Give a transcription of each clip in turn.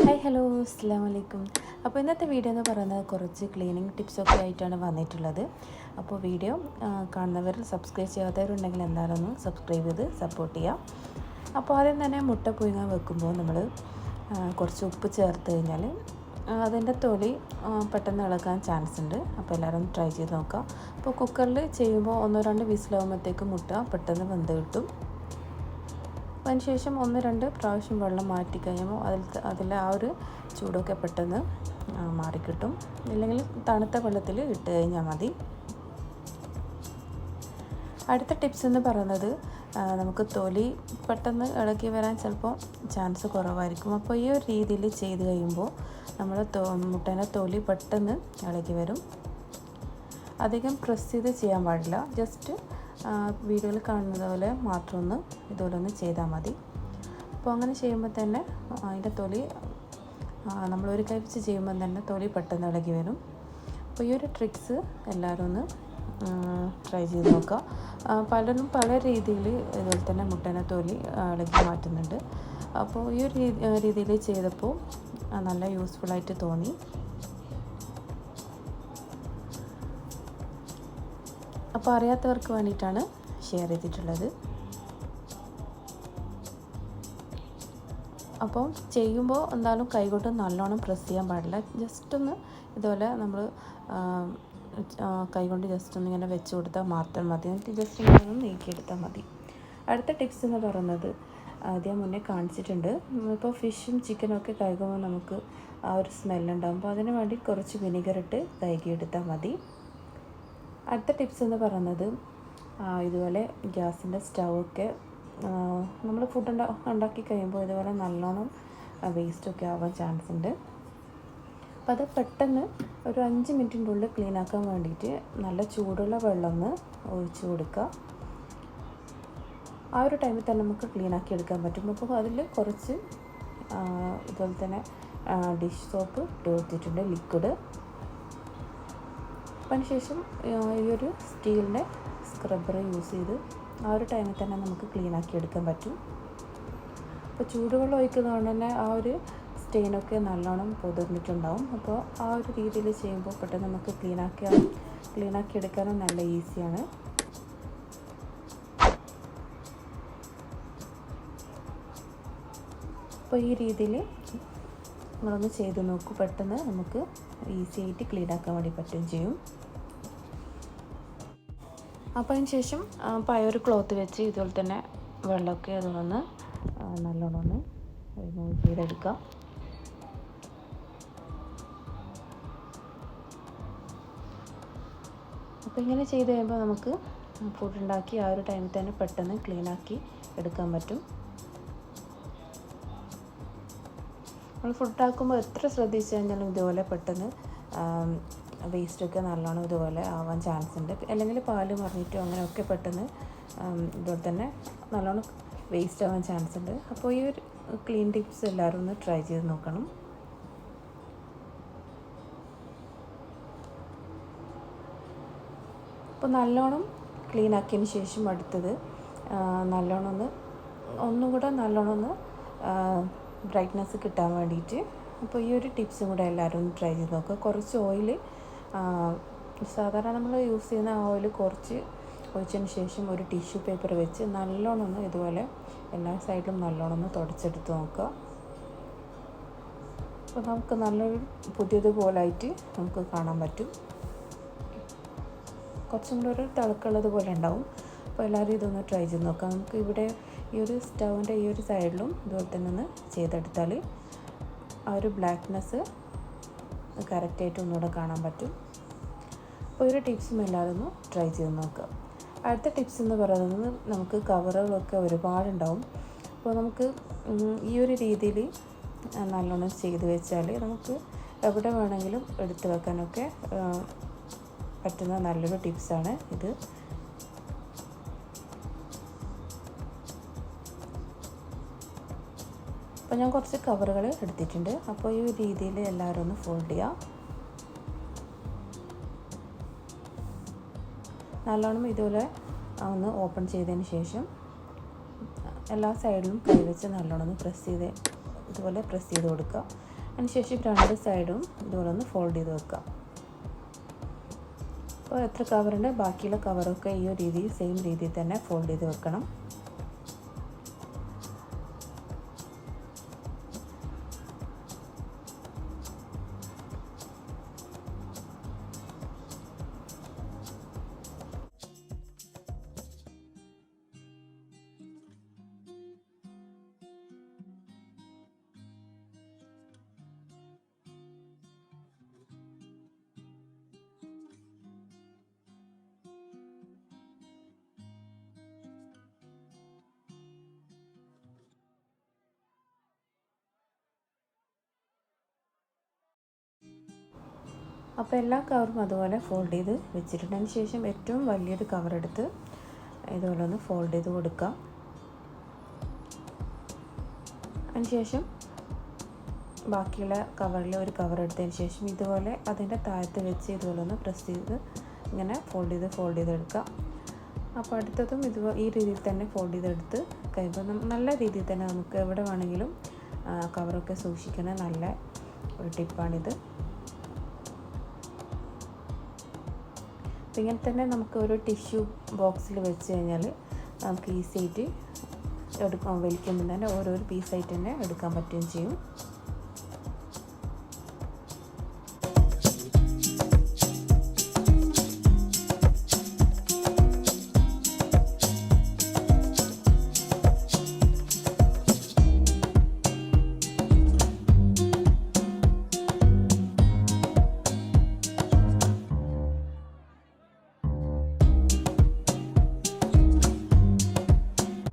Hi hello അസ്സാം വലൈക്കും. അപ്പോൾ ഇന്നത്തെ വീഡിയോ എന്ന് പറയുന്നത് കുറച്ച് ക്ലീനിങ് ടിപ്സൊക്കെ ആയിട്ടാണ് വന്നിട്ടുള്ളത്. അപ്പോൾ വീഡിയോ കാണുന്നവർ സബ്സ്ക്രൈബ് ചെയ്യാത്തവരുണ്ടെങ്കിൽ എന്തായാലും ഒന്ന് സബ്സ്ക്രൈബ് ചെയ്ത് സപ്പോർട്ട് ചെയ്യാം. അപ്പോൾ ആദ്യം തന്നെ മുട്ട പുഴുങ്ങാൻ വെക്കുമ്പോൾ നമ്മൾ കുറച്ച് ഉപ്പ് ചേർത്ത് കഴിഞ്ഞാൽ അതിൻ്റെ തൊലി പെട്ടെന്ന് ഇളകാൻ ചാൻസ് ഉണ്ട്. അപ്പോൾ എല്ലാവരും ട്രൈ ചെയ്ത് നോക്കാം. അപ്പോൾ കുക്കറിൽ ചെയ്യുമ്പോൾ 1-2 വിസിലാകുമ്പോഴത്തേക്ക് മുട്ട പെട്ടെന്ന് വെന്ത് കിട്ടും. അതിനുശേഷം 1-2 പ്രാവശ്യം വെള്ളം മാറ്റി കഴിയുമ്പോൾ അതിൽ ആ ഒരു ചൂടൊക്കെ പെട്ടെന്ന് മാറിക്കിട്ടും. ഇല്ലെങ്കിൽ തണുത്ത വെള്ളത്തിൽ ഇട്ട് കഴിഞ്ഞാൽ മതി. അടുത്ത ടിപ്സ് എന്ന് പറയുന്നത് നമുക്ക് തൊലി പെട്ടെന്ന് ഇളകി വരാൻ ചിലപ്പോൾ ചാൻസ് കുറവായിരിക്കും. അപ്പോൾ ഈ ഒരു രീതിയിൽ ചെയ്ത് കഴിയുമ്പോൾ നമ്മൾ മുട്ടേൻ്റെ തൊലി പെട്ടെന്ന് ഇളകി വരും. അധികം പ്രസ് ചെയ്ത് ചെയ്യാൻ പാടില്ല. ജസ്റ്റ് വീഡിയോയിൽ കാണുന്നത് പോലെ മാത്രം ഇതുപോലെ ഒന്ന് ചെയ്താൽ മതി. അപ്പോൾ അങ്ങനെ ചെയ്യുമ്പോൾ തന്നെ അതിൻ്റെ തൊലി നമ്മളൊരു കൈ വെച്ച് ചെയ്യുമ്പോൾ തന്നെ തൊലി പെട്ടെന്ന് ഇളകി വരും. അപ്പോൾ ഈ ഒരു ട്രിക്സ് എല്ലാവരും ഒന്ന് ട്രൈ ചെയ്ത് നോക്കുക. പലരും പല രീതിയിൽ ഇതുപോലെ തന്നെ മുട്ടേനെ തൊലി ഇളകി മാറ്റുന്നുണ്ട്. അപ്പോൾ ഈ ഒരു രീതിയിൽ ചെയ്തപ്പോൾ നല്ല യൂസ്ഫുള്ളായിട്ട് തോന്നി. അപ്പോൾ അറിയാത്തവർക്ക് വേണ്ടിയിട്ടാണ് ഷെയർ ചെയ്തിട്ടുള്ളത്. അപ്പോൾ ചെയ്യുമ്പോൾ എന്തായാലും കൈകൊണ്ട് നല്ലോണം പ്രസ് ചെയ്യാൻ പാടില്ല. ജസ്റ്റ് ഒന്ന് ഇതുപോലെ നമ്മൾ കൈകൊണ്ട് ജസ്റ്റ് ഒന്ന് ഇങ്ങനെ വെച്ച് കൊടുത്താൽ മാത്രം മതി. എന്നിട്ട് ജസ്റ്റ് ഇങ്ങനെ നീക്കിയെടുത്താൽ മതി. അടുത്ത ടിപ്സ് എന്ന് പറയുന്നത് ആദ്യം മുന്നേ കാണിച്ചിട്ടുണ്ട്. ഇപ്പോൾ ഫിഷും ചിക്കനും ഒക്കെ കഴുകുമ്പോൾ നമുക്ക് ആ ഒരു സ്മെല്ലുണ്ടാകും. അപ്പോൾ അതിന് വേണ്ടി കുറച്ച് വിനിഗറിട്ട് കഴുകിയെടുത്താൽ മതി. അടുത്ത ടിപ്സ് എന്ന് പറയുന്നത് ഇതുപോലെ ഗ്യാസിൻ്റെ സ്റ്റൗവൊക്കെ നമ്മൾ ഫുഡ് ഉണ്ടാക്കി കഴിയുമ്പോൾ ഇതുപോലെ നല്ലോണം വേസ്റ്റൊക്കെ ആവാൻ ചാൻസ് ഉണ്ട്. അപ്പോൾ അത് പെട്ടെന്ന് ഒരു 5 മിനിറ്റിൻ്റെ ഉള്ളിൽ ക്ലീൻ ആക്കാൻ വേണ്ടിയിട്ട് നല്ല ചൂടുള്ള വെള്ളം ഒന്ന് ഒഴിച്ച് കൊടുക്കുക. ആ ഒരു ടൈമിൽ തന്നെ നമുക്ക് ക്ലീൻ ആക്കി എടുക്കാൻ പറ്റും. അപ്പോൾ അതിൽ കുറച്ച് ഇതുപോലെ തന്നെ ഡിഷ് സോപ്പ് ഇട്ട് കൊടുത്തിട്ടുണ്ട്, ലിക്വിഡ്. അതിനുശേഷം ഈ ഒരു സ്റ്റീലിൻ്റെ സ്ക്രബ്ബർ യൂസ് ചെയ്ത് ആ ഒരു ടൈമിൽ തന്നെ നമുക്ക് ക്ലീൻ ആക്കി എടുക്കാൻ പറ്റും. അപ്പോൾ ചൂടുവെള്ളം ഒഴിക്കുന്നതുകൊണ്ട് തന്നെ ആ ഒരു സ്റ്റെയിനൊക്കെ നല്ലോണം പൊതിർന്നിട്ടുണ്ടാവും. അപ്പോൾ ആ ഒരു രീതിയിൽ ചെയ്യുമ്പോൾ പെട്ടെന്ന് നമുക്ക് ക്ലീൻ ആക്കി എടുക്കാനും നല്ല ഈസിയാണ്. അപ്പോൾ ഈ രീതിയിൽ നിങ്ങളൊന്ന് ചെയ്ത് നോക്കൂ. പെട്ടെന്ന് നമുക്ക് ഈസി ആയിട്ട് ക്ലീൻ ആക്കാൻ വേണ്ടി പറ്റുകയും ചെയ്യും. അപ്പോൾ അതിന് ശേഷം ഒരു ക്ലോത്ത് വെച്ച് ഇതുപോലെ തന്നെ വെള്ളമൊക്കെ അതൊന്ന് നല്ലോണം ഒന്ന് റിമൂവ് ചെയ്തെടുക്കാം. അപ്പോൾ ഇങ്ങനെ ചെയ്ത് കഴിയുമ്പോൾ നമുക്ക് ഫുഡ് ഉണ്ടാക്കി ആ ഒരു ടൈമിൽ തന്നെ പെട്ടെന്ന് ക്ലീനാക്കി എടുക്കാൻ പറ്റും. നമ്മൾ ഫുഡ് ആക്കുമ്പോൾ എത്ര ശ്രദ്ധിച്ചു കഴിഞ്ഞാലും ഇതുപോലെ പെട്ടെന്ന് വേസ്റ്റൊക്കെ നല്ലോണം ഇതുപോലെ ആവാൻ ചാൻസ് ഉണ്ട്. അല്ലെങ്കിൽ പാല് മറിഞ്ഞിട്ടോ അങ്ങനെയൊക്കെ പെട്ടെന്ന് ഇതുപോലെ തന്നെ നല്ലോണം വേസ്റ്റ് ആവാൻ ചാൻസ് ഉണ്ട്. അപ്പോൾ ഈ ഒരു ക്ലീൻ ടിപ്സ് എല്ലാവരും ഒന്ന് ട്രൈ ചെയ്ത് നോക്കണം. അപ്പോൾ നല്ലോണം ക്ലീൻ ആക്കിയതിന് ശേഷം അടുത്തത് നല്ലോണം ഒന്നും കൂടെ നല്ലോണം ബ്രൈറ്റ്നസ് കിട്ടാൻ വേണ്ടിയിട്ട് അപ്പോൾ ഈ ഒരു ടിപ്സും കൂടെ എല്ലാവരും ഒന്ന് ട്രൈ ചെയ്ത് നോക്കുക. കുറച്ച് ഓയിൽ സാധാരണ നമ്മൾ യൂസ് ചെയ്യുന്ന ഓയിൽ കുറച്ച് ഒഴിച്ചതിന് ശേഷം ഒരു ടിഷ്യൂ പേപ്പർ വെച്ച് നല്ലോണം ഇതുപോലെ എല്ലാ സൈഡിലും നല്ലോണം തുടച്ചെടുത്ത് നോക്കുക. അപ്പോൾ നമുക്ക് നല്ലൊരു പുതിയതുപോലായിട്ട് നമുക്ക് കാണാൻ പറ്റും. കുറച്ചും കൂടെ ഒരു തിളക്കുള്ളത് പോലെ ഉണ്ടാവും. അപ്പോൾ എല്ലാവരും ഇതൊന്ന് ട്രൈ ചെയ്ത് നോക്കാം. നമുക്ക് ഇവിടെ ഈ ഒരു സ്റ്റൗവിൻ്റെ ഈ ഒരു സൈഡിലും ഇതുപോലെ തന്നെ ഒന്ന് ചെയ്തെടുത്താൽ ആ ഒരു ബ്ലാക്ക്നെസ് കറക്റ്റായിട്ട് ഒന്നുകൂടെ കാണാൻ പറ്റും. അപ്പോൾ ഒരു ടിപ്സും എല്ലാവരും ഒന്ന് ട്രൈ ചെയ്ത് നോക്കുക. അടുത്ത ടിപ്സ് എന്ന് പറയുന്നത് നമുക്ക് കവറുകളൊക്കെ ഒരുപാടുണ്ടാവും. അപ്പോൾ നമുക്ക് ഈ ഒരു രീതിയിൽ നല്ലോണം ചെയ്ത് വെച്ചാൽ നമുക്ക് എവിടെ വേണമെങ്കിലും എടുത്ത് വെക്കാനൊക്കെ പറ്റുന്ന നല്ലൊരു ടിപ്സാണ് ഇത്. അപ്പോൾ ഞാൻ കുറച്ച് കവറുകൾ എടുത്തിട്ടുണ്ട്. അപ്പോൾ ഈ രീതിയിൽ എല്ലാവരും ഒന്ന് ഫോൾഡ് ചെയ്യുക. നല്ലോണം ഇതുപോലെ ഒന്ന് ഓപ്പൺ ചെയ്തതിന് ശേഷം എല്ലാ സൈഡിലും കൈ വെച്ച് നല്ലോണം ഇതുപോലെ പ്രസ് ചെയ്ത് കൊടുക്കുക. അതിനുശേഷം രണ്ട് സൈഡും ഇതുപോലെ ഒന്ന് ഫോൾഡ് ചെയ്ത് വെക്കാം. അപ്പോൾ എത്ര കവറുണ്ട് ബാക്കിയുള്ള കവറൊക്കെ ഈ ഒരു രീതിയിൽ സെയിം രീതിയിൽ തന്നെ ഫോൾഡ് ചെയ്ത് വെക്കണം. അപ്പോൾ എല്ലാ കവറും അതുപോലെ ഫോൾഡ് ചെയ്ത് വെച്ചിട്ടുണ്ട്. അതിന് ശേഷം ഏറ്റവും വലിയൊരു കവർ എടുത്ത് ഇതുപോലെ ഒന്ന് ഫോൾഡ് ചെയ്ത് കൊടുക്കാം. അതിന് ശേഷം ബാക്കിയുള്ള കവറിൽ ഒരു കവർ എടുത്തതിന് ശേഷം ഇതുപോലെ അതിൻ്റെ താഴത്ത് വെച്ച് ഇതുപോലെ ഒന്ന് പ്രസ് ചെയ്ത് ഇങ്ങനെ ഫോൾഡ് ചെയ്തെടുക്കാം. അപ്പോൾ അടുത്തതും ഈ രീതിയിൽ തന്നെ ഫോൾഡ് ചെയ്തെടുത്ത് കഴിയുമ്പോൾ നല്ല രീതിയിൽ തന്നെ നമുക്ക് എവിടെ വേണമെങ്കിലും കവറൊക്കെ സൂക്ഷിക്കുന്ന നല്ല ഒരു ടിപ്പാണിത്. ഇങ്ങനെ തന്നെ നമുക്ക് ഒരു ടിഷ്യൂ ബോക്സിൽ വെച്ച് കഴിഞ്ഞാൽ നമുക്ക് ഈസി ആയിട്ട് വലിക്കുമ്പോൾ തന്നെ ഓരോരോ പീസായിട്ട് തന്നെ എടുക്കാൻ പറ്റുകയും ചെയ്യും.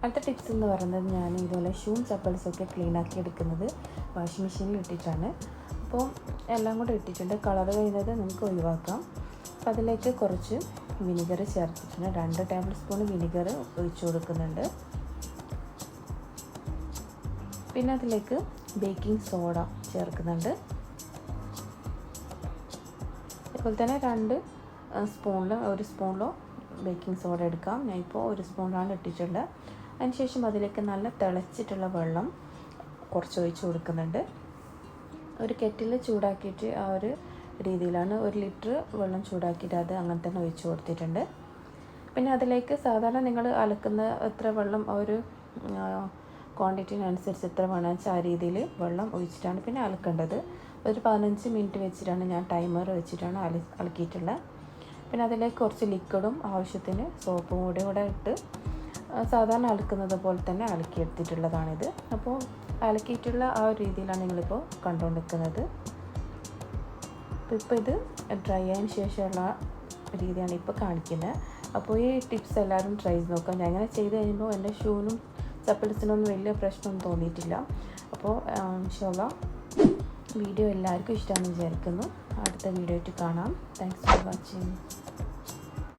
അടുത്ത ടിപ്സ് എന്ന് പറയുന്നത് ഞാൻ ഇതുപോലെ ഷൂം ചപ്പൽസൊക്കെ ക്ലീനാക്കി എടുക്കുന്നത് വാഷിംഗ് മെഷീനിൽ ഇട്ടിട്ടാണ്. അപ്പോൾ എല്ലാം കൂടെ ഇട്ടിട്ടുണ്ട്. കളർ കഴിയുന്നത് നമുക്ക് ഒഴിവാക്കാം. അപ്പോൾ അതിലേക്ക് കുറച്ച് വിനിഗർ ചേർത്തിട്ടുണ്ട്. 2 ടേബിൾ സ്പൂൺ വിനിഗർ ഒഴിച്ചു കൊടുക്കുന്നുണ്ട്. പിന്നെ അതിലേക്ക് ബേക്കിംഗ് സോഡ ചേർക്കുന്നുണ്ട്. അതുപോലെ തന്നെ 2 സ്പൂണിലോ 1 സ്പൂണിലോ ബേക്കിംഗ് സോഡ എടുക്കാം. ഞാൻ ഇപ്പോൾ 1 സ്പൂണിലാണ് ഇട്ടിട്ടുള്ളത്. അതിനുശേഷം അതിലേക്ക് നല്ല തിളച്ചിട്ടുള്ള വെള്ളം കുറച്ച് ഒഴിച്ച് കൊടുക്കുന്നുണ്ട്. ഒരു കെറ്റിൽ ചൂടാക്കിയിട്ട് ആ ഒരു രീതിയിലാണ് 1 ലിറ്റർ വെള്ളം ചൂടാക്കിയിട്ട് അത് അങ്ങനെ തന്നെ ഒഴിച്ച് കൊടുത്തിട്ടുണ്ട്. പിന്നെ അതിലേക്ക് സാധാരണ നിങ്ങൾ അലക്കുന്ന എത്ര വെള്ളം ആ ഒരു ക്വാണ്ടിറ്റിനനുസരിച്ച് എത്ര വേണമെന്ന് വെച്ചാൽ ആ രീതിയിൽ വെള്ളം ഒഴിച്ചിട്ടാണ് പിന്നെ അലക്കേണ്ടത്. ഒരു 15 മിനിറ്റ് വെച്ചിട്ടാണ് ഞാൻ ടൈമർ വെച്ചിട്ടാണ് അലക്കിയിട്ടുള്ളത്. പിന്നെ അതിലേക്ക് കുറച്ച് ലിക്വിഡും ആവശ്യത്തിന് സോപ്പും കൂടെ ഇട്ട് സാധാരണ അലക്കുന്നത് പോലെ തന്നെ അലക്കിയെടുത്തിട്ടുള്ളതാണിത്. അപ്പോൾ അലക്കിയിട്ടുള്ള ആ ഒരു രീതിയിലാണ് നിങ്ങളിപ്പോൾ കണ്ടുകൊണ്ടിരിക്കുന്നത്. ഇപ്പോൾ ഇത് ഡ്രൈ ആയതിന് ശേഷമുള്ള രീതിയാണ് ഇപ്പോൾ കാണിക്കുന്നത്. അപ്പോൾ ഈ ടിപ്സ് എല്ലാവരും ട്രൈ ചെയ്ത് നോക്കാം. ഞാൻ അങ്ങനെ ചെയ്ത് കഴിയുമ്പോൾ എൻ്റെ ഷൂവിനും ചപ്പൽസിനൊന്നും വലിയ പ്രശ്നമൊന്നും തോന്നിയിട്ടില്ല. അപ്പോൾ ഇൻഷാ അല്ലാഹ് വീഡിയോ എല്ലാവർക്കും ഇഷ്ടമാണെന്ന് വിചാരിക്കുന്നു. അടുത്ത വീഡിയോ ആയിട്ട് കാണാം. Thanks for watching.